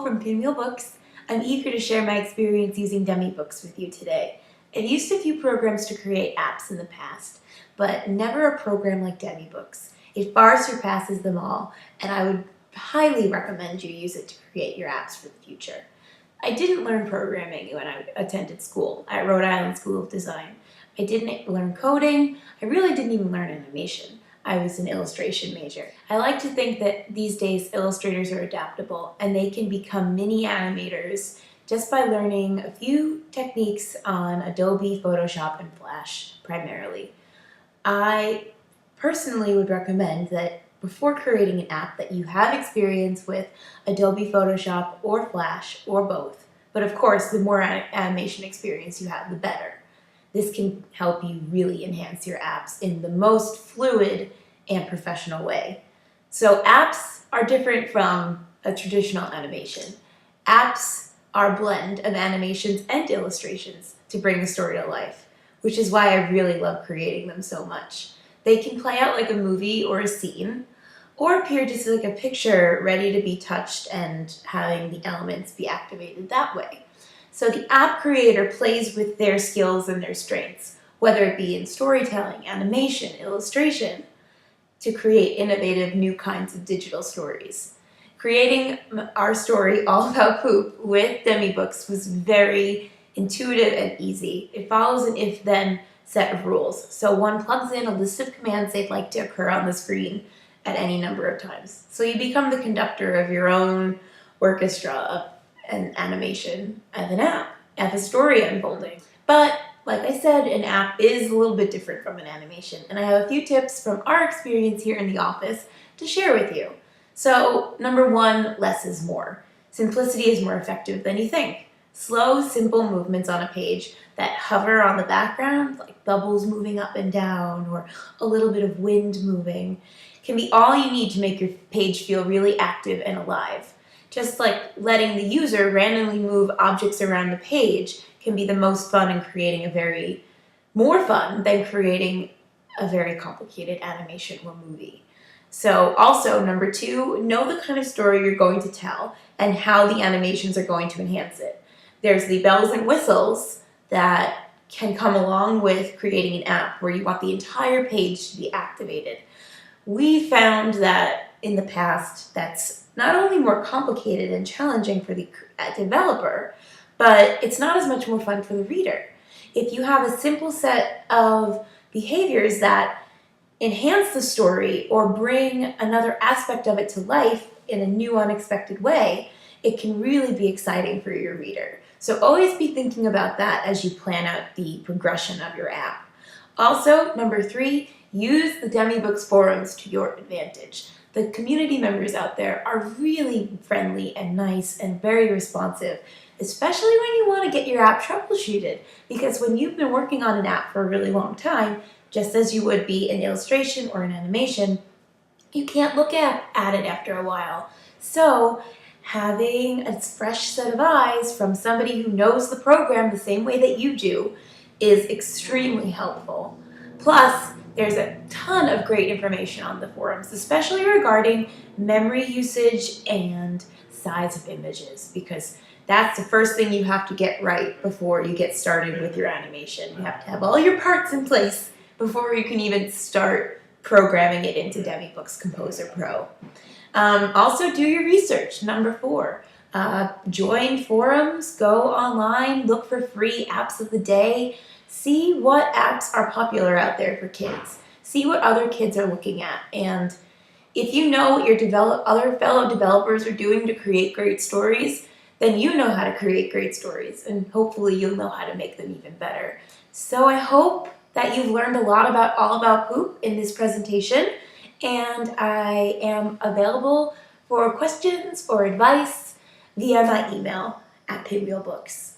Nicole from Pinwheel Books. I'm eager to share my experience using Demibooks with you today. I've used a few programs to create apps in the past, but never a program like Demibooks. It far surpasses them all, and I would highly recommend you use it to create your apps for the future. I didn't learn programming when I attended school at Rhode Island School of Design. I didn't learn coding. I really didn't even learn animation. I was an illustration major. I like to think that these days illustrators are adaptable and they can become mini animators just by learning a few techniques on Adobe, Photoshop, and Flash primarily. I personally would recommend that before creating an app that you have experience with Adobe Photoshop or Flash or both. But of course, the more animation experience you have, the better. This can help you really enhance your apps in the most fluid and professional way. So apps are different from a traditional animation. Apps are a blend of animations and illustrations to bring the story to life, which is why I really love creating them so much. They can play out like a movie or a scene, or appear just like a picture ready to be touched and having the elements be activated that way. So the app creator plays with their skills and their strengths, whether it be in storytelling, animation, illustration, to create innovative new kinds of digital stories. Creating our story all about poop with Demibooks was very intuitive and easy. It follows an if-then set of rules. So one plugs in a list of commands they'd like to occur on the screen at any number of times. So you become the conductor of your own orchestra and animation of an app, of a story unfolding. But like I said, an app is a little bit different from an animation, and I have a few tips from our experience here in the office to share with you. So number one, less is more. Simplicity is more effective than you think. Slow, simple movements on a page that hover on the background, like bubbles moving up and down or a little bit of wind moving, can be all you need to make your page feel really active and alive. Just like letting the user randomly move objects around the page can be the most fun in creating more fun than creating a very complicated animation or movie. So also, number two, know the kind of story you're going to tell and how the animations are going to enhance it. There's the bells and whistles that can come along with creating an app where you want the entire page to be activated. We found that in the past, that's not only more complicated and challenging for the developer, but it's not as much more fun for the reader. If you have a simple set of behaviors that enhance the story or bring another aspect of it to life in a new, unexpected way, it can really be exciting for your reader. So always be thinking about that as you plan out the progression of your app. Also, number three, use the Demibooks forums to your advantage. The community members out there are really friendly and nice and very responsive, especially when you want to get your app troubleshooted, because when you've been working on an app for a really long time, just as you would be in illustration or an animation, you can't look at it after a while. So having a fresh set of eyes from somebody who knows the program the same way that you do is extremely helpful. Plus, there's a ton of great information on the forums, especially regarding memory usage and size of images, because that's the first thing you have to get right before you get started with your animation. You have to have all your parts in place before you can even start programming it into Demibooks Composer Pro. Also, do your research. Number four, join forums, go online, look for free apps of the day. See what apps are popular out there for kids. See what other kids are looking at. And if you know what your other fellow developers are doing to create great stories, then you know how to create great stories, and hopefully you'll know how to make them even better. So I hope that you've learned a lot all about poop in this presentation, and I am available for questions or advice via my email at Pinwheel Books.